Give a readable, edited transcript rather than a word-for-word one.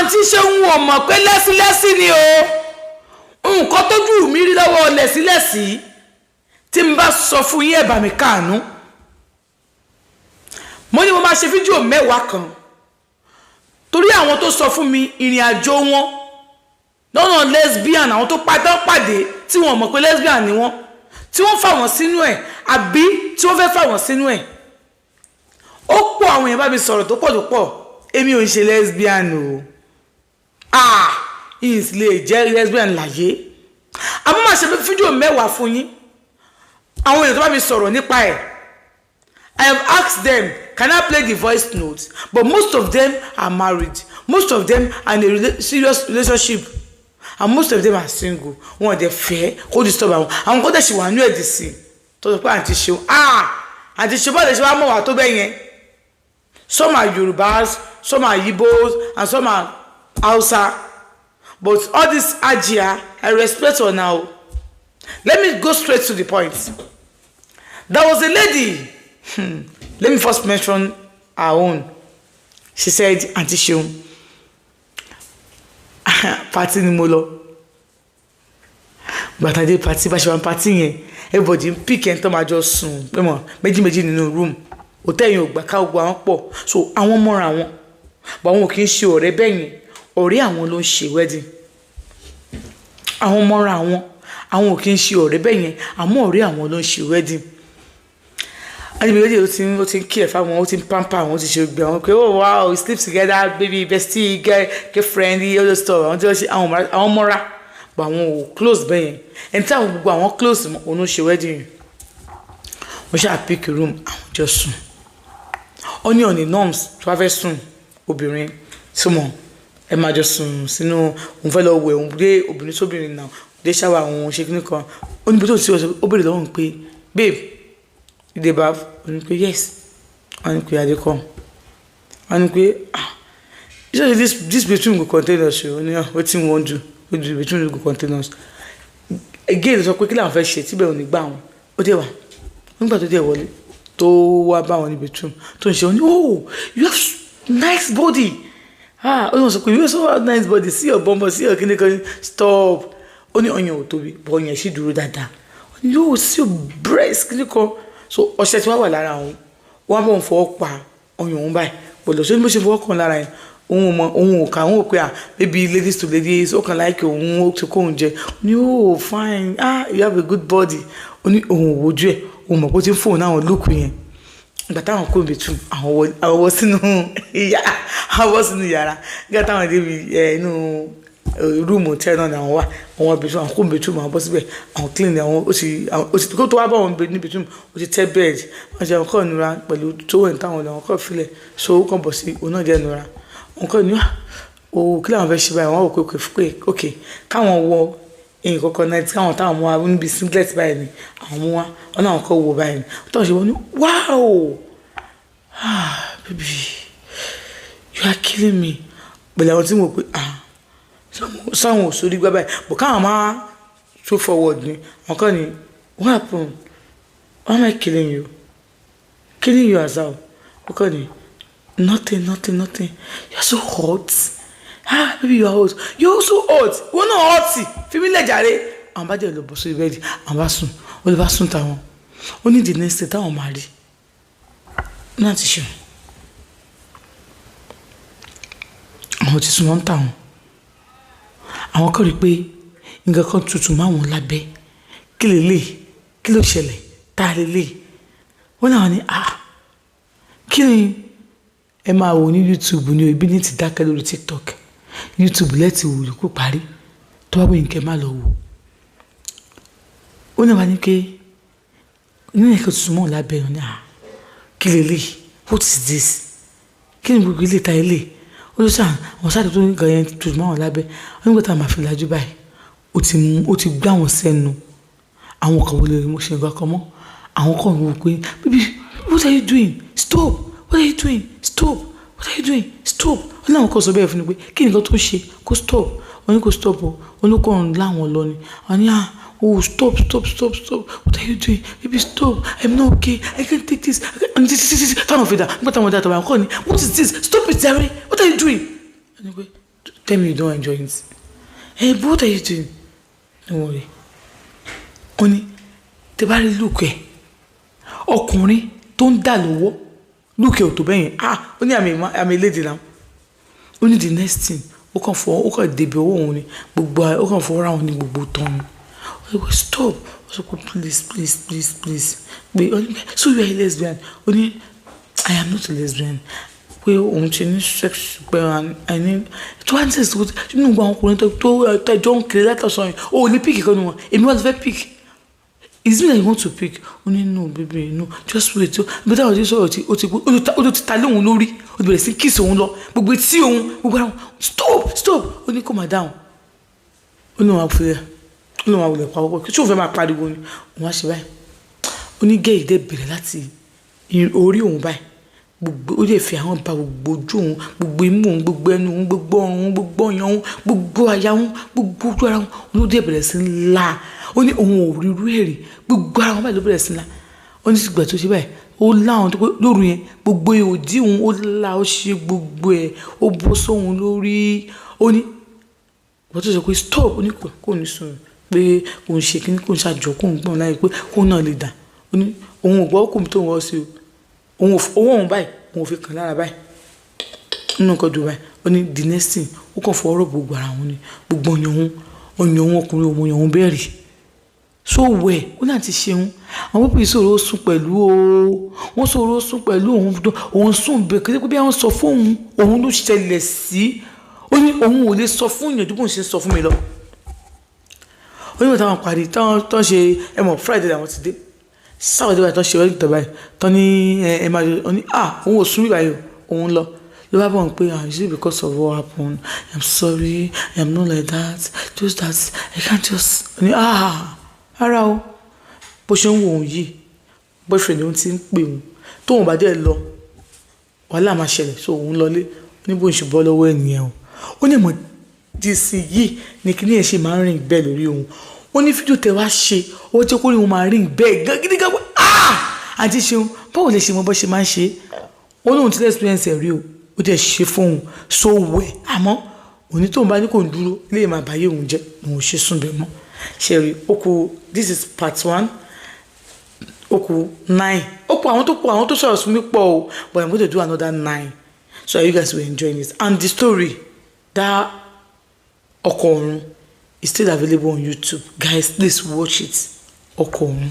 àǹtí ṣe ń wọ̀ mọ̀ pé lẹ́sílẹ́sí ni o nǹkan tójú mi rí lọ́wọ́ lẹ́sílẹ́sí tí n bá sọ fún yín ẹ bá mi káàánú mo ní mo máa ṣe fídíò 10 kan torí àwọn tó sọ fún mi ìrìn àjò wọn lọ́nà lesbian àwọn tó pàdé tí wọ́n mọ̀ pé lesbian ni wọ́n tí wọ́n fà wọ́n sínú ẹ̀ àbí tí wọ́n fẹ́ fà wọ́n sínú ẹ̀ ó pọ̀ àwọn èèyàn bá mi sọ̀rọ̀ tó pọ̀ èmi ò ń ṣe lesbian o lè jẹ́ lesbian láyé àmọ́ máa ṣe fídíò 10 fún yín àwọn èèyàn tó bá mi sọ̀rọ̀ nípa ẹ̀ I have asked them, can I play the voice notes? But most of them are married. Most of them are in a serious relationship. And most of them are single. One they fair, hold this stop. I'm going to she want you to see. To the point show. Auntie show but she want more to be. Some are Yorubas, some are Igbos, and some are Hausa. But all this Ajia, I respect her now. Let me go straight to the point. There was a lady. Let me first mention her own. She said, Auntie Shum, party ni mo lọ. But I did party, but she went partying. Everybody pick and come just soon. Méjì nínú room. Hotel yẹn ò gbà ká gbogbo àwọn pọ̀. So àwọn mọ́ra wọn. But àwọn kì í ṣe ọ̀rẹ́ bẹ́yẹn. Ọ̀rẹ́ àwọn ló ń ṣe wedding. Àwọn mọ́ra wọn. Àwọn kì í ṣe ọ̀rẹ́ bẹ́yẹn. Àmọ́ ọ̀rẹ́ àwọn ló ń ṣe wedding. And the lady ó ti care fáwọn ó ti pamper àwọn ó ti ṣe gbé àwọn pé oh wow we sleep together baby bestie get friendly all those stuff àwọn tí wọ́n ṣe àwọn mọ́ra but àwọn ò close bẹ́yẹn ẹni tí àwọn gbogbo àwọn close òun ó ṣe wedding wọ́n ṣáà pick room àwọn jọ sùn ó ní ọ̀nì norms tó bá fẹ́ sùn obìnrin súnmọ́ ẹ máa jọ sùn sínú òun fẹ́ lọ wẹ̀ òun dé obìnrin sóbìnrin náà dé ṣáwà àwọn ṣe kíní kan ó ní bí tó ti ó bèrè lọ́wọ́ pé babe you dey baff? And you yes. And you dey come. And you this between go contain us. Wetin we wan do? Between go contain us. Again, so quickly and fresh shit. Tí bẹ́ẹ̀ ò ní gbà wọn. Ó dé wá. Nígbà tó dé wọlé. Tó wá bá wọn ní between. Tó ń ṣe wọn ní oh you have nice body. Ó ní wọn sọ pé you also have nice body. See your bumper, see your kini stop. Ó ní ọyàn ò tóbi. But ọyàn sì dúró dáadáa. Ó ní yóò see your breast kini kan. So ọṣẹ tí wà lára òun wọ́n bọ̀ ń fọwọ́ pa ọyàn òun báyìí pẹ̀lú ṣé bó ṣe fọwọ́ kan lára yẹn òun ò kà òun ò pé baby ladies to ladies ó kàn láìkè òun ó ti kó òun jẹ ní oh fine you have a good body ó ní òun ò wojú ẹ̀ òun mọ̀ pé ó ti ń fóun náà lókù yẹn ìgbà táwọn kó ibi tún àwọn wọ sínú yàrá nígbà táwọn débi inú rúùmù tẹ́ náà ni àwọn wà àwọn ibi tún àwọn kó ibi tún àwọn bọ́ síbẹ̀ àwọn clean àwọn ó ti kó tó wá bá wọn níbi tún ó ti tẹ́ bed wọ́n ṣe àwọn kọ́ ìnura pẹ̀lú tó wẹ̀ táwọn ọ̀dọ́ àwọn kọ́ filẹ̀ so ó kàn bọ̀ sí òun náà jẹ́ ìnura wọn kọ́ ìnura o kí làwọn fẹ́ ṣe báyìí wọ́n wò pé ok káwọn wọ èyí kọ̀ọ̀kan náà káwọn táwọn mú wa níbi singlet báyìí ni àwọn mú wa wọn náà kọ́ wò báyìí ni táwọn ṣe wọ́n ní wow baby you are killing me pẹ̀lú àwọn tí mo pè sáwọn òṣòrí gbá báyìí bò káwọn máa so forward ni àwọn kan ní what happened why am I killing you as well àwọn kan ní nothing you are so hot baby you are hot you are so hot wọ́n náà hot fi mí lẹ́jàre àwọn bá jẹ́ lọ bọ́ sórí bẹ́ẹ̀dì àwọn bá sùn ó lè bá sùn táwọn ó ní the next day táwọn máa rí náà ti ṣe àwọn ti sùn wọ́n táwọn àwọn kan rí pé nǹkan kan tutù máa wọn lábẹ́ kí lè lè kí ló ṣẹlẹ̀ tá a lè lè wọ́n náà ní kí ni ẹ máa wò ní YouTube ní ibi ní ti dákẹ́ lórí TikTok YouTube lẹ́tì wò kó parí tó bá wọ́n nǹkan má lọ wò ó náà wá ní pé nínú nǹkan tutù máa wọn lábẹ́ wọn ní kí lè lè what is this kí ni gbogbo ilé ta ilé ó ló sàn àwọn sáà tó ní nǹkan yẹn tutù máa wọn lábẹ́ wọn nígbà tá a máa fi lajú báyìí ó ti gbá wọn sẹ́nu àwọn kan wọlé mo ṣe nǹkan kan mọ́ àwọn kan wò pé baby what are you doing stop what are you doing stop what are you doing stop wọn láwọn kan sọ bẹ́ẹ̀ fún mi pé kí nǹkan tó ń ṣe kó stop wọn ní kó stop o wọn ní kó ń láwọn lọ ni wọn ní oh stop what are you doing baby stop I'm not okay I can't take this táwọn fi dà nígbà táwọn dà tàbí àwọn kan ní what is this stop it Jerry what are you doing wọn ní pé Tell me you don't enjoy it. Hey, but what are you doing? Don't worry. Only tẹ́ bá rí look ẹ̀. Ọkùnrin tó ń dà lọ́wọ́. Look ẹ̀ ò tó bẹ́yẹn. Only I'm a lady now. Only the next thing. Ó kàn dèbè owó òun ni. Gbogbo ó kàn fọwọ́ ra òun ní gbogbo tán. Stop. So please. So you are a lesbian. Only I am not a lesbian. Pé òun ti ní sex pé I need to answer to nínú gba ọkùnrin tó ẹjọ́ ń kiri látọ̀sán yìí o ò lè pick ìkànnì wọn èmi wọ́n ti fẹ́ pick is it that you want to pick ó ní no baby no just wait bí táwọn ti sọ̀rọ̀ tí ó ti ta lé òun lórí ó ti bẹ̀rẹ̀ sí kiss òun lọ gbogbo etí òun gbogbo ara wọn stop ó ní calm down ó ní wọn àfúlẹ̀ ó ní wọn àwùlẹ̀ pàwọ́ kí tí òun fẹ́ máa pariwo ni òun á ṣe báyìí ó ní gẹ́yì dé bẹ̀rẹ̀ láti orí òun báyìí gbogbo ó lè fi àwọn ba gbogbo ojú òun gbogbo imú òun gbogbo ẹnu òun gbogbo ọrùn òun gbogbo ọyàn òun gbogbo àyà òun gbogbo ojú ara òun ló dé bẹ̀rẹ̀ sí ńlá ó ní òun ò rí irú èrè gbogbo ara wọn báyìí ló bẹ̀rẹ̀ sí ńlá ó ní sígbà tó ṣe báyìí ó láwọn tó pé lóru yẹn gbogbo òdì òun ó lá ó ṣe gbogbo ẹ̀ ó bọ́ sóhun lórí ó ní wọ́n tó sọ pé stop ó ní kò ní sùn pé kò ń ṣe kíní kò ń ṣàjọ kò ń gbọ̀n láyé pé kò náà lè dà ó ní òun ò gbọ́ kò tó wọ́n sí o owó òun báyìí òun ò fi kàn lára báyìí nínú nǹkan dùn báyìí ó ní the next thing ó kàn fọ ọ̀rọ̀ gbogbo ara wọn ni gbogbo ọyàn òun ọkùnrin òun ọyàn òun bẹ́ẹ̀rì so wẹ̀ ó náà ti ṣeun àwọn pípé ìṣòro ó sùn pẹ̀lú wọ́n sọ̀rọ̀ ó sùn pẹ̀lú òun sùn bẹ́ẹ̀ kí bí wọ́n sọ fún òun ló ṣẹlẹ̀ sí ó ní òun ò lè sọ fún ìyànjú bóun ṣe sọ fún mi lọ ó ní wọ́n táwọn parí tán ṣe Friday làwọn ti dé sáwọ́dé báyìí tó ṣe wẹ́lì tó báyìí tó ní ẹ máa jọ ní òun ò sún bí báyìí òun lọ ló bá bọ̀ ń pé is it because of what happened I'm sorry I'm not like that just that I can't just ní ara o bó ṣe ń wo òun yìí boyfriend òun ti ń pè òun tóun bá dé lọ wàhálà máa ṣẹlẹ̀ so òun lọlé níbo ìṣù bọ́ lọ́wọ́ ènìyàn o ó ní mọ̀ dc yìí ní kí ní ẹ̀ ṣe máa ń rìn bẹ́ẹ̀ lórí òun ó ní fídíò tẹ wá ṣe ó jẹ́ kó rí wọn máa rìn bẹ́ẹ̀ gan gidi gan àti ṣeun báwo lè ṣe mọ bó ṣe máa ń ṣe ó lóun ti experience ẹ̀ rí o ó jẹ́ ṣe fóun so wẹ̀ àmọ́ òní tóun bá ní kò ń dúró ilé ìmọ̀ àbáyé òun jẹ́ òun ò ṣe sùn bẹ́ẹ̀ mọ́ ṣe rí ó kù this is part 1 ó kù 9 ó kù àwọn tó sọ̀rọ̀ sún mi pọ̀ o but I'm going to do another 9 so you guys will enjoy it and the story that ọkọ ọ̀run is still available on YouTube guys please watch it ọkọ ọ̀run.